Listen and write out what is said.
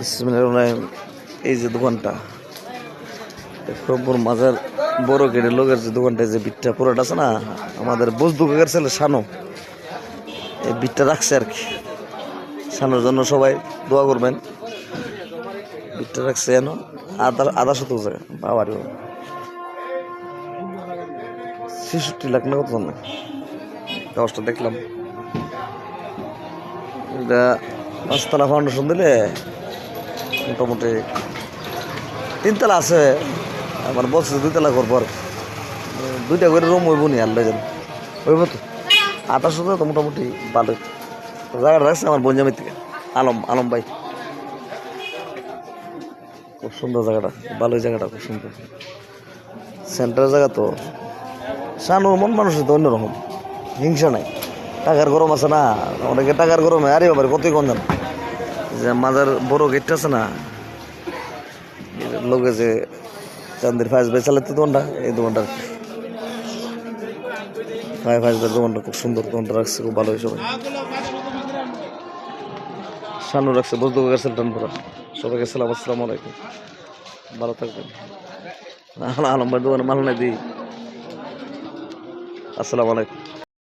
বিসমিল্লাহির রহমানির রহিম। এই যে দোকানটা রংপুর মাজার বড় গেটের লোকের যে দোকানটা, যে বিটটা পুরোটা আছে না, আমাদের বজদুকের ছেলে শানু এই বিটটা রাখছে আর কি। শানুর জন্য সবাই দোয়া করবেন। বিটটা রাখছে যেন আধা শত জায়গা বাবারি ৬৬ লাখ না কত জানে কাগজটা দেখলাম। এটা ৫ তলা ফাউন্ডেশন দিলে মোটামুটি ৩ তলা আছে। আমার বলছে ২ তলা করবো আর 2টা করে রুম হইব নি আর লেগেন হইব তো ২৮ তো মোটামুটি ভালো জায়গাটা রাখছে আমার বঞ্জামির থেকে আলম ভাই। খুব সুন্দর জায়গাটা, ভালোই জায়গাটা, খুব সুন্দর সেন্টারের জায়গা তো। শানুর মন মানুষের তো অন্যরকম, হিংসা নাই। টাকার গরম আছে না, অনেকে টাকার গরমে আরে বাবার কতই কম জান যে মাজার বড় গেটটা আছে না, লোকে যে চান্দির ফাইজ ভাই চালাতে দোকানটা, এই দোকানটা ফাইজ ভাইয়ের দোকানটা খুব সুন্দর, দোকানটা রাখছে খুব ভালো হিসেবে। শানু রাখছে বজদুকের সেলটানপুরা। সবাইকে সালাম, আসসালামু আলাইকুম, ভালো থাকবেন। আলম ভাই দোকানে মাল নাই দিই। আসসালামু আলাইকুম।